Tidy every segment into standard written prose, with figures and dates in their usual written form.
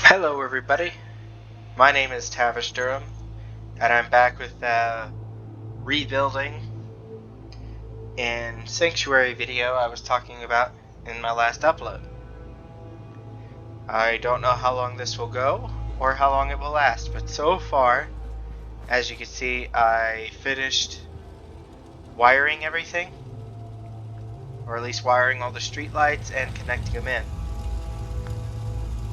Hello everybody, my name is Tavish Durham, and I'm back with the rebuilding in Sanctuary video I was talking about in my last upload. I don't know how long this will go, or how long it will last, but so far, as you can see, I finished wiring everything, or at least wiring all the street lights and connecting them in.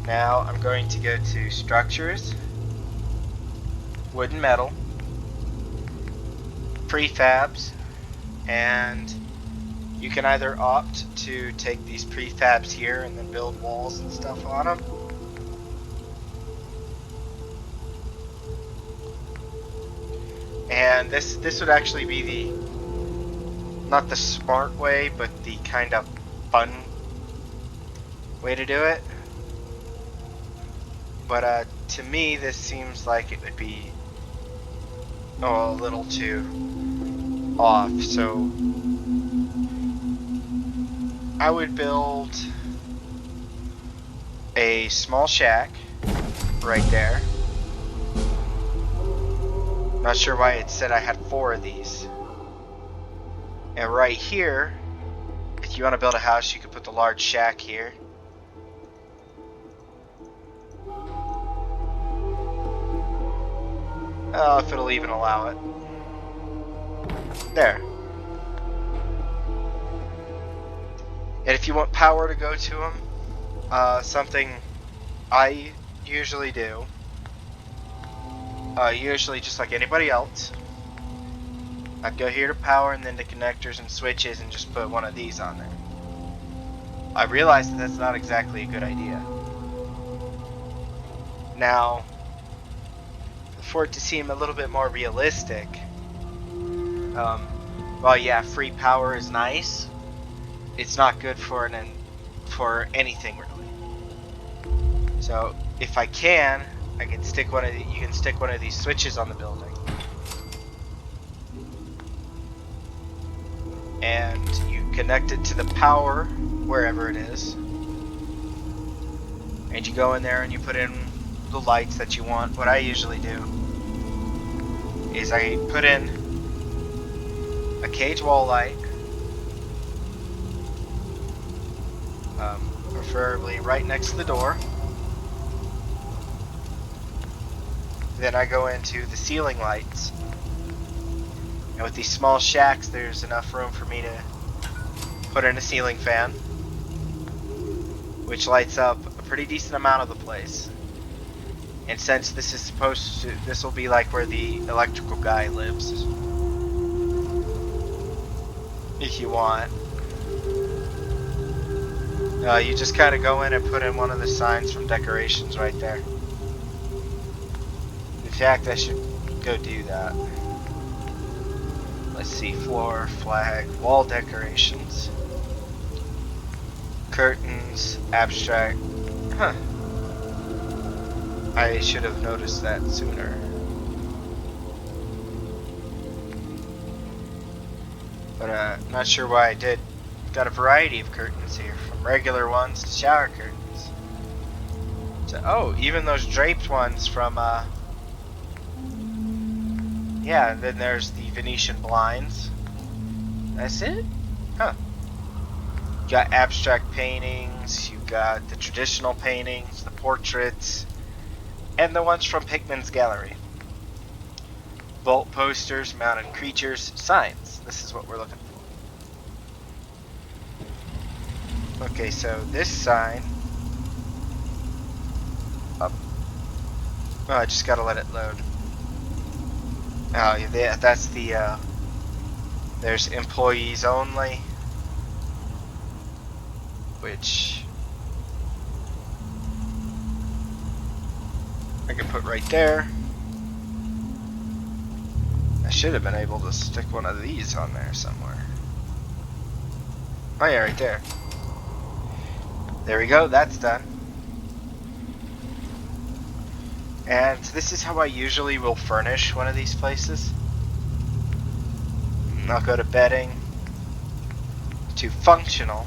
Now I'm going to go to Structures, Wood and Metal, Prefabs, and you can either opt to take these prefabs here and then build walls and stuff on them, and this would actually be the not the smart way, but the kind of fun way to do it. But to me, this seems like it would be a little too off, so I would build a small shack right there. Not sure why it said I had 4 of these. And right here, if you want to build a house, you could put the large shack here. Oh, if it'll even allow it. There. And if you want power to go to them, something I usually do, usually just like anybody else, I'd go here to power and then to connectors and switches and just put one of these on there. I realize that that's not exactly a good idea. Now, for it to seem a little bit more realistic, well, yeah, free power is nice. It's not good for anything really. So if I can stick you can stick one of these switches on the building, and you connect it to the power wherever it is, and you go in there and you put in the lights that you want. What I usually do is I put in a cage wall light, preferably right next to the door. Then I go into the ceiling lights, and with these small shacks there's enough room for me to put in a ceiling fan, which lights up a pretty decent amount of the place. And since this will be like where the electrical guy lives, if you want. You just kind of go in and put in one of the signs from decorations right there. In fact, I should go do that. Let's see, floor, flag, wall decorations, curtains, abstract. Huh. I should have noticed that sooner. But not sure why I did. Got a variety of curtains here, from regular ones to shower curtains. Oh, even those draped ones from yeah, then there's the Venetian blinds. That's it? Huh. You got abstract paintings, you got the traditional paintings, the portraits, and the ones from Pickman's gallery. Vault posters, mounted creatures, signs. This is what we're looking for. Okay, so this sign. Oh, I just gotta let it load. Oh, yeah, that's the, there's employees only, which I can put right there. I should have been able to stick one of these on there somewhere. Oh yeah, right there. There we go, that's done. And this is how I usually will furnish one of these places. I'll go to bedding, to functional,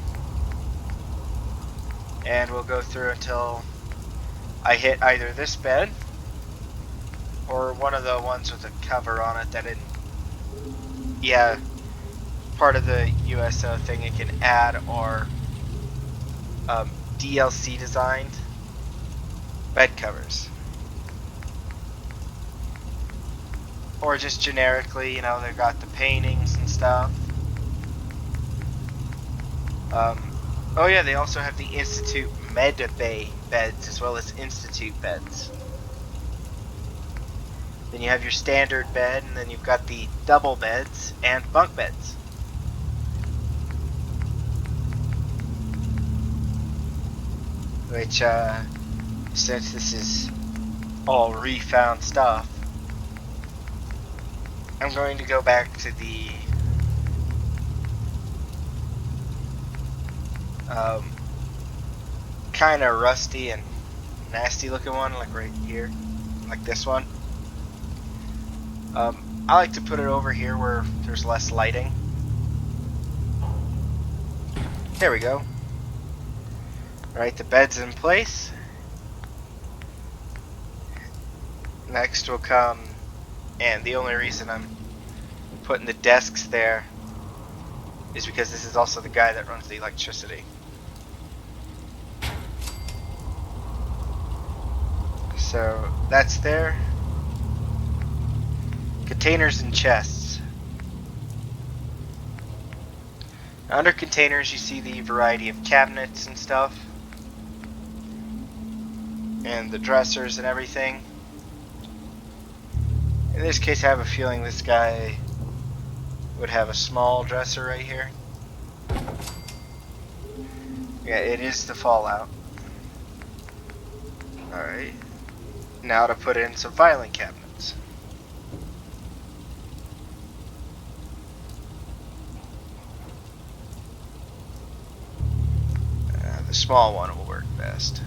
and we'll go through until I hit either this bed or one of the ones with a cover on it that didn't. Yeah, part of the USO thing it can add or DLC designed bed covers. Or just generically, you know, they've got the paintings and stuff. Oh yeah, they also have the Institute Med Bay beds as well as Institute beds. Then you have your standard bed, and then you've got the double beds and bunk beds. Which, since this is all refound stuff, I'm going to go back to the kind of rusty and nasty looking one, like right here, like this one. I like to put it over here where there's less lighting. There we go. Alright, the bed's in place. Next will come, and the only reason I'm putting the desks there is because this is also the guy that runs the electricity. So that's there. Containers and chests. Under containers you see the variety of cabinets and stuff. And the dressers and everything. In this case I have a feeling this guy would have a small dresser right here. Yeah, it is the Fallout. Alright. Now to put in some filing cabinets. The small one will work best.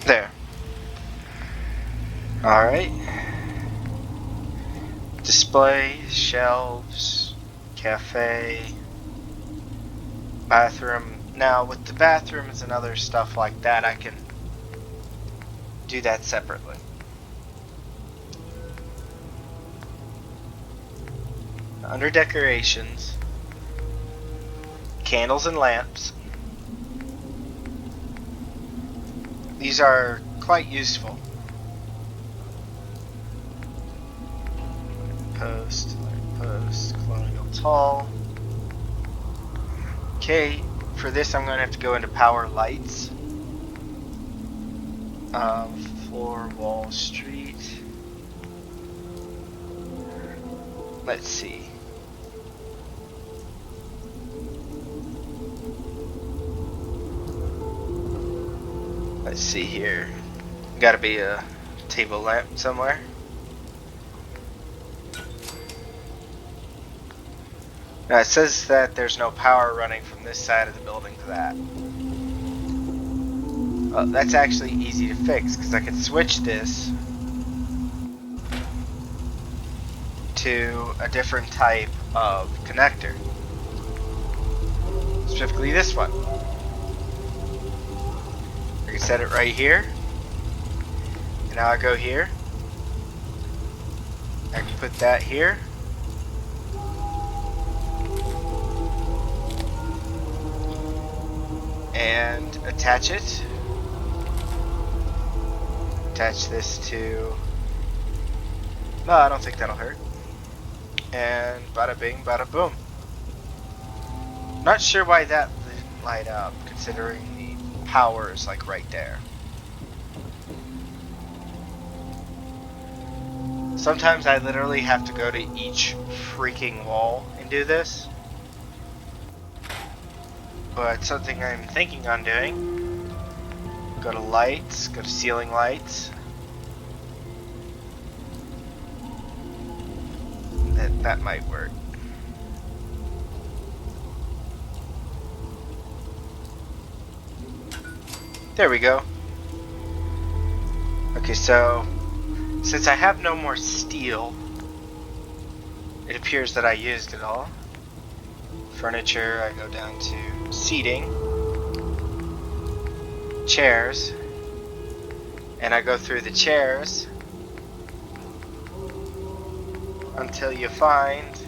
There. Alright. Display, shelves, cafe, bathroom. Now with the bathrooms and other stuff like that, I can do that separately. Under decorations, candles and lamps. These are quite useful. Post, colonial tall. Okay, for this I'm going to have to go into power lights. Floor, wall, street. Let's see. Let's see here. Gotta be a table lamp somewhere. Now it says that there's no power running from this side of the building to that. Well, that's actually easy to fix because I can switch this to a different type of connector. Specifically this one. I can set it right here. And now I go here. I can put that here. And attach it. Attach this to... No, I don't think that'll hurt. And bada bing, bada boom. Not sure why that didn't light up, considering the power is like right there. Sometimes I literally have to go to each freaking wall and do this. But something I'm thinking on doing. Go to lights, go to ceiling lights. that might work. There we go. Okay, so since I have no more steel, it appears that I used it all. Furniture, I go down to seating, chairs, and I go through the chairs until you find,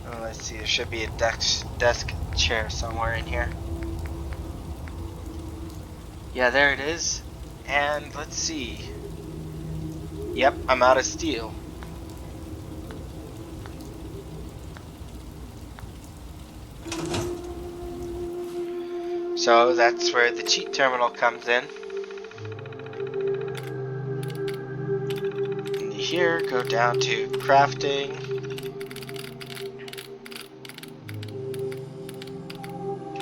oh, let's see, there should be a desk chair somewhere in here. Yeah, there it is. And let's see. Yep, I'm out of steel. So that's where the cheat terminal comes in. And here, go down to crafting.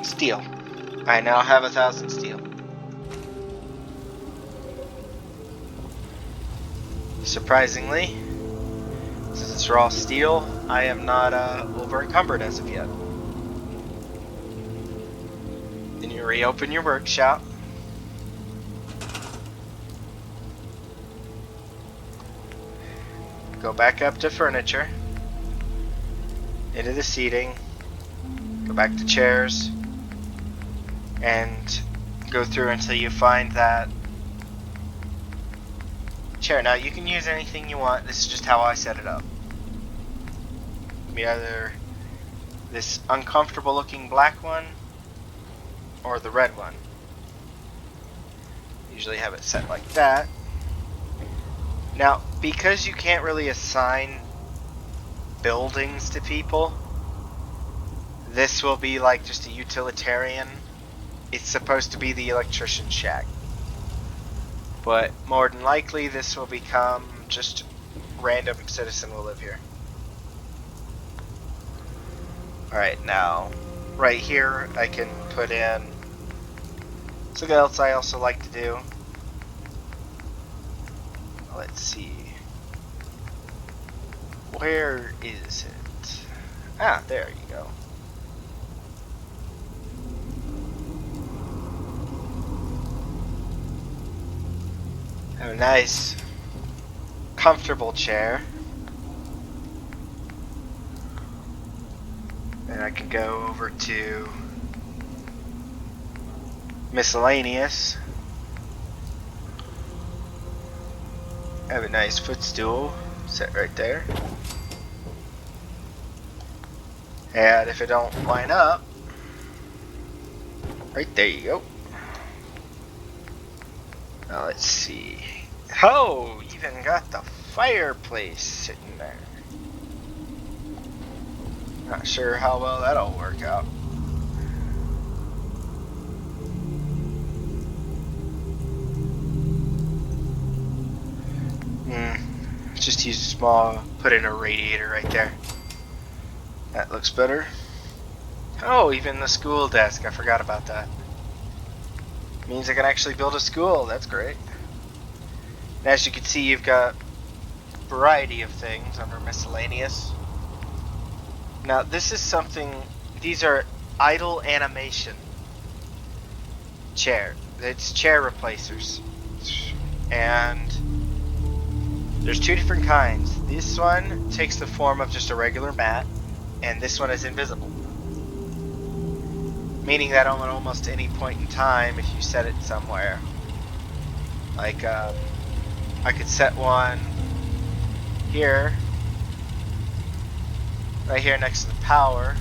Steel. I now have 1,000 steel. Surprisingly, since it's raw steel, I am not over encumbered as of yet. Then you reopen your workshop. Go back up to furniture. Into the seating. Go back to chairs. And go through until you find that chair. Now you can use anything you want. This is just how I set it up. Be either this uncomfortable looking black one or the red one. Usually have it set like that. Now, because you can't really assign buildings to people, this will be like just a utilitarian. It's supposed to be the electrician shack. But more than likely, this will become just random citizen will live here. Alright, now, right here, I can put in something else I also like to do. Let's see. Where is it? Ah, there you go. Have a nice, comfortable chair. And I can go over to miscellaneous. Have a nice footstool set right there. And if it don't line up, right there you go. Now let's see. Oh, even got the fireplace sitting there. Not sure how well that'll work out. Just use a small, put in a radiator right there. That looks better. Oh, even the school desk, I forgot about that. Means I can actually build a school, that's great. And as you can see, you've got a variety of things under miscellaneous. Now this is something, these are idle animation chair. It's chair replacers. And there's two different kinds. This one takes the form of just a regular mat, and this one is invisible. Meaning that on almost any point in time, if you set it somewhere, like I could set one here, right here next to the power.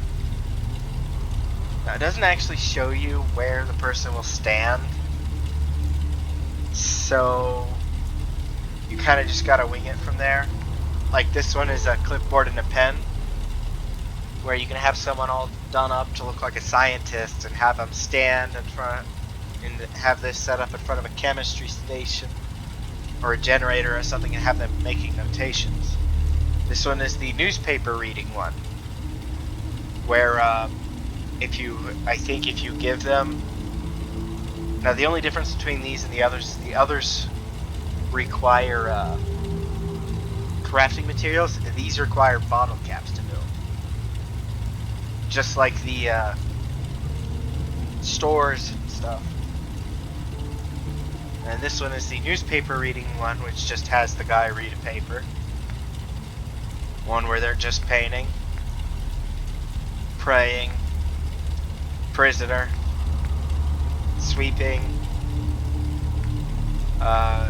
Now it doesn't actually show you where the person will stand, so you kind of just gotta wing it from there. Like this one is a clipboard and a pen, where you can have someone all done up to look like a scientist and have them stand in front and have this set up in front of a chemistry station or a generator or something and have them making notations. This one is the newspaper reading one, where I think if you give them, now the only difference between these and the others require crafting materials, these require bottle caps to build. Just like the stores and stuff. And this one is the newspaper reading one, which just has the guy read a paper. One where they're just painting, praying, prisoner, sweeping,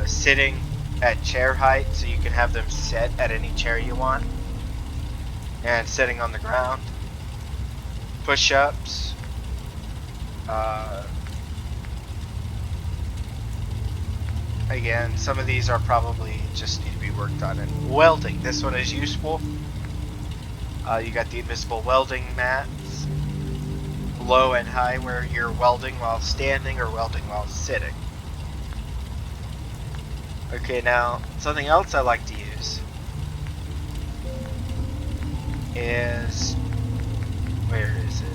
sitting at chair height so you can have them sit at any chair you want, and sitting on the ground, push-ups, again, some of these are probably just need to be worked on. And welding, this one is useful. You got the invisible welding mats, low and high, where you're welding while standing or welding while sitting. Okay, now something else I like to use is, where is it?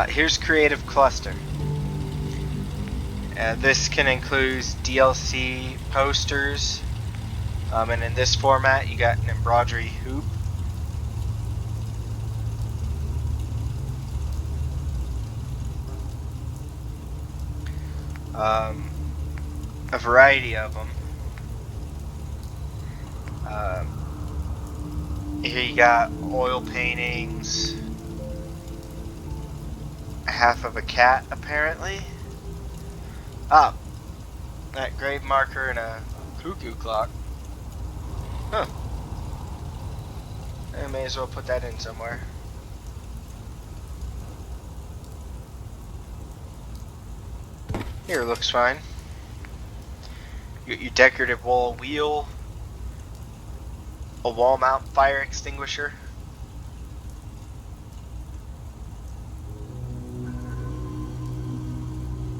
Here's Creative Cluster. This can include DLC posters, and in this format you got an embroidery hoop. A variety of them. Here you got oil paintings, half of a cat apparently. Ah, that grave marker and a cuckoo clock. Huh. I may as well put that in somewhere. Here, looks fine. You got your decorative wall wheel, a wall mount fire extinguisher,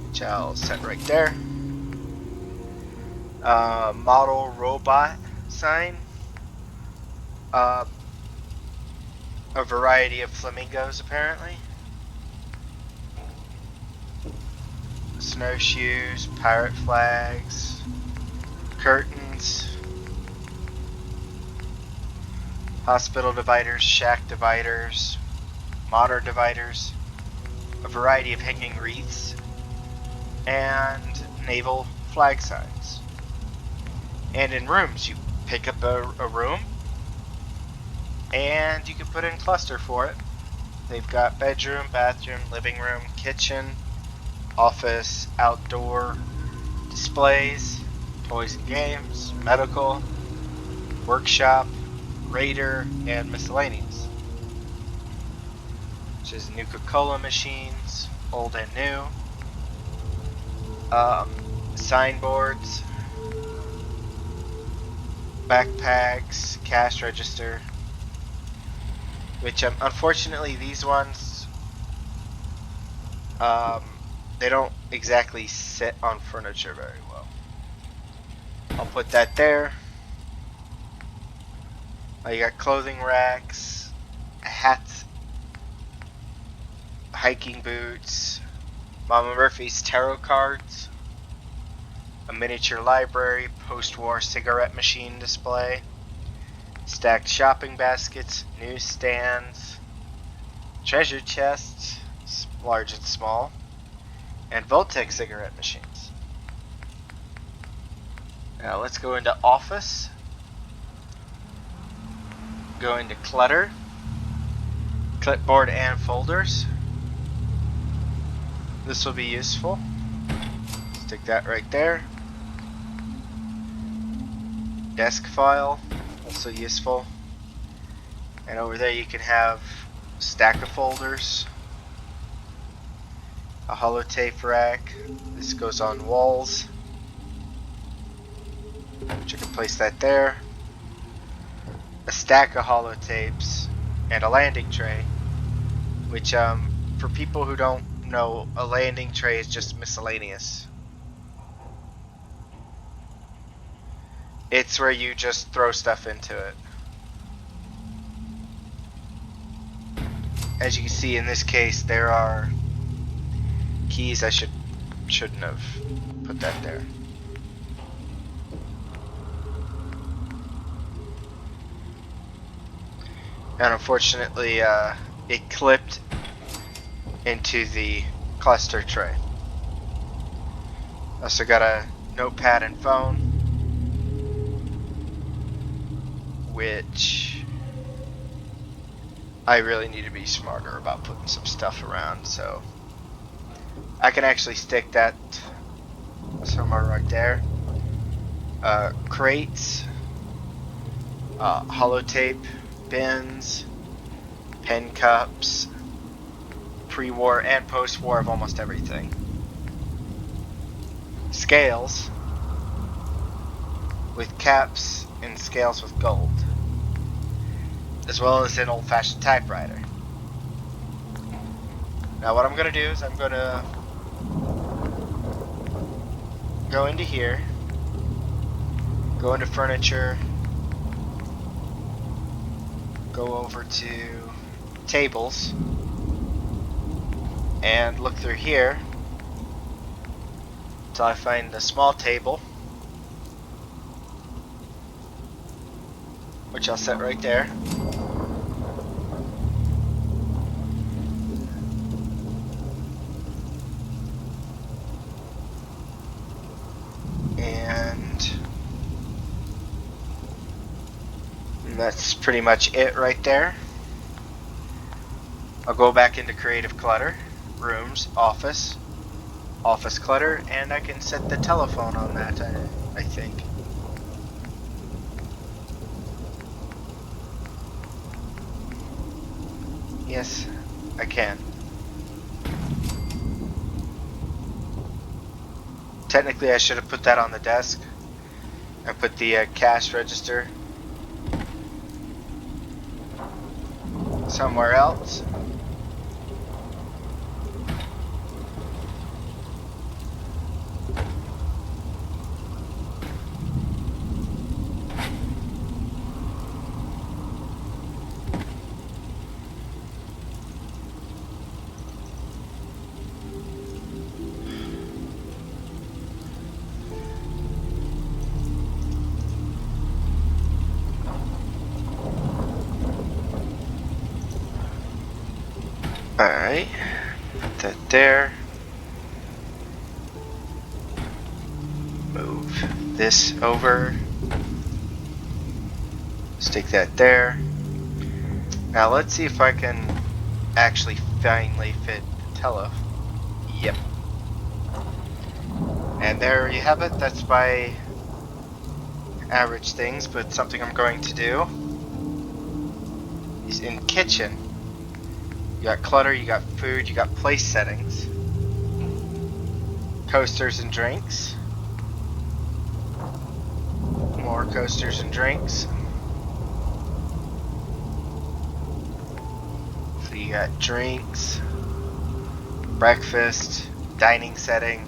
which I'll set right there. Model robot sign. A variety of flamingos apparently. Snowshoes, pirate flags, curtains, hospital dividers, shack dividers, modern dividers, a variety of hanging wreaths, and naval flag signs. And in rooms, you pick up a room and you can put in cluster for it. They've got bedroom, bathroom, living room, kitchen, office, outdoor displays, toys and games, medical, workshop, raider, and miscellaneous. Which is Nuka-Cola machines, old and new, signboards, backpacks, cash register, which unfortunately these ones they don't exactly sit on furniture very well. I'll put that there. You got clothing racks, hats, hiking boots, Mama Murphy's tarot cards, a miniature library, post-war cigarette machine display, stacked shopping baskets, newsstands, treasure chests, large and small, and Voltec cigarette machines. Now let's go into Office, go into Clutter, Clipboard and Folders. This will be useful. Stick that right there. Desk file, also useful. And over there you can have a stack of folders, a holotape rack. This goes on walls, which you can place that there. A stack of holotapes and a landing tray, which for people who don't know, a landing tray is just miscellaneous. It's where you just throw stuff into it. As you can see in this case, there are keys. I should shouldn't have put that there. And unfortunately, it clipped into the cluster tray. Also got a notepad and phone, which I really need to be smarter about putting some stuff around, so I can actually stick that somewhere right there. Crates, holotape bins, pen cups, pre-war and post-war of almost everything. Scales with caps and scales with gold, as well as an old-fashioned typewriter. Now what I'm going to do is I'm going to go into here, go into furniture, go over to tables, and look through here until I find a small table, which I'll set right there. And that's pretty much it right there. I'll go back into creative clutter, rooms, office clutter, and I can set the telephone on that, I think. Yes, I can. Technically, I should have put that on the desk. I put the cash register somewhere else. Alright, put that there. Move this over. Stick that there. Now let's see if I can actually finally fit the tele. Yep. And there you have it. That's my average things, but something I'm going to do is in kitchen. You got clutter, you got food, you got place settings, coasters and drinks, more coasters and drinks. So you got drinks, breakfast, dining setting.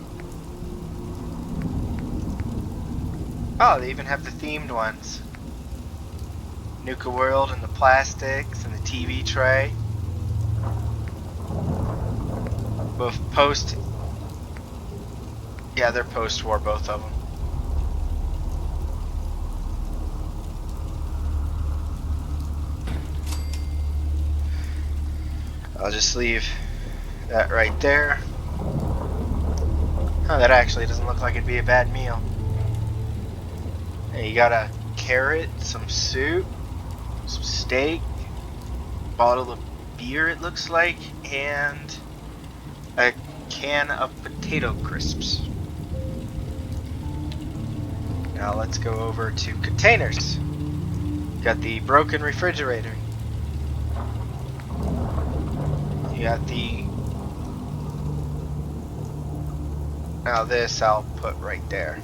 Oh, they even have the themed ones. Nuka World and the plastics and the TV tray. Both post. Yeah, they're post-war, both of them. I'll just leave that right there. Oh, that actually doesn't look like it'd be a bad meal. Hey, you got a carrot, some soup, some steak, bottle of beer it looks like, and a can of potato crisps. Now let's go over to containers. Got the broken refrigerator. You got the... Now this I'll put right there.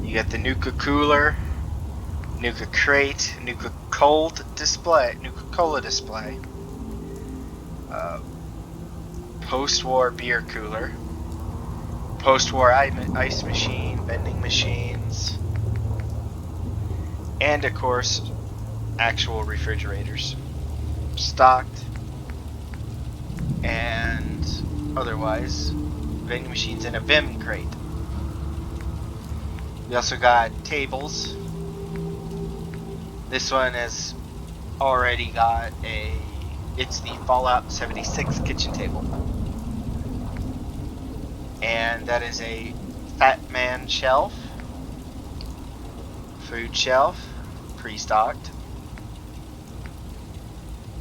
You got the Nuka cooler, Nuka crate, Nuka cold display, Nuka Cola display. Post-war beer cooler, post-war ice machine, vending machines, and of course, actual refrigerators, stocked and otherwise vending machines and a Vim crate. We also got tables. This one has already got it's the Fallout 76 kitchen table. And that is a Fat Man shelf, food shelf, pre-stocked,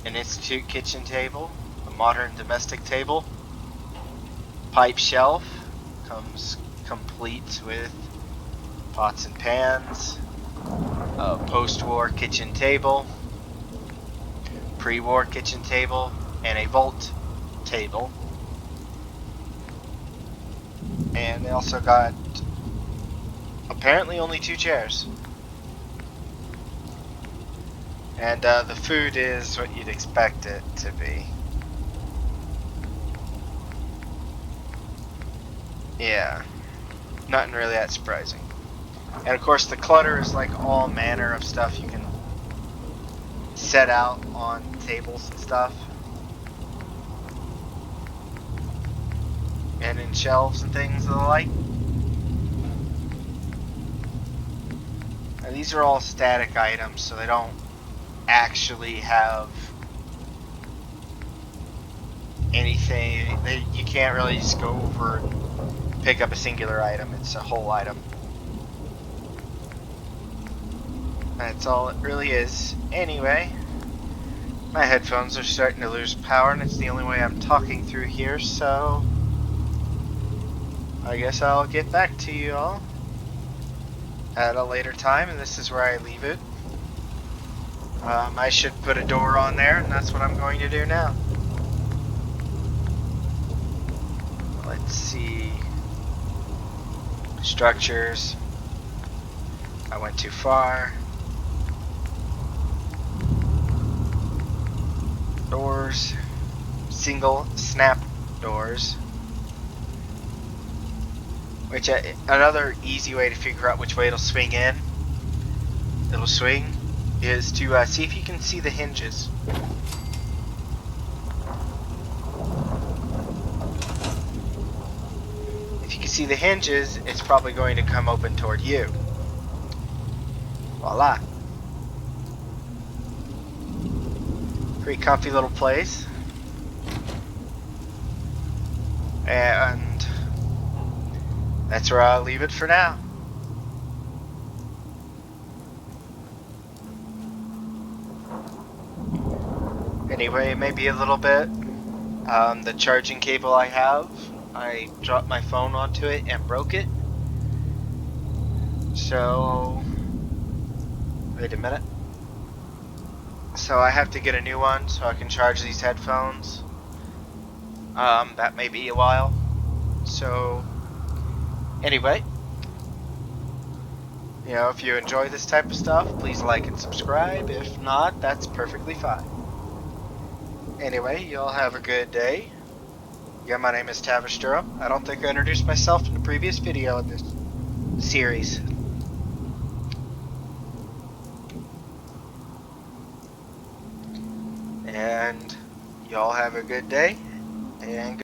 an Institute kitchen table, a modern domestic table, pipe shelf, comes complete with pots and pans, a post-war kitchen table, pre-war kitchen table, and a vault table. And they also got apparently only 2 chairs. And the food is what you'd expect it to be. Yeah, nothing really that surprising. And of course the clutter is like all manner of stuff you can set out on tables and stuff. And in shelves and things of the like. Now, these are all static items, so they don't actually have anything. You can't really just go over and pick up a singular item. It's a whole item. That's all it really is. Anyway, my headphones are starting to lose power, and it's the only way I'm talking through here, so I guess I'll get back to you all at a later time, and this is where I leave it. I should put a door on there, and that's what I'm going to do now. Let's see. Structures. I went too far. Doors. Single snap doors. Which another easy way to figure out which way it'll swing in. It'll swing. Is to see if you can see the hinges. If you can see the hinges, it's probably going to come open toward you. Voila. Pretty comfy little place. And that's where I'll leave it for now. Anyway, maybe a little bit. The charging cable I have, I dropped my phone onto it and broke it. So, wait a minute. So I have to get a new one so I can charge these headphones. That may be a while. So, anyway, if you enjoy this type of stuff, please like and subscribe. If not, that's perfectly fine. Anyway, y'all have a good day. Yeah, my name is Tavish Durham. I don't think I introduced myself in the previous video in this series. And y'all have a good day, and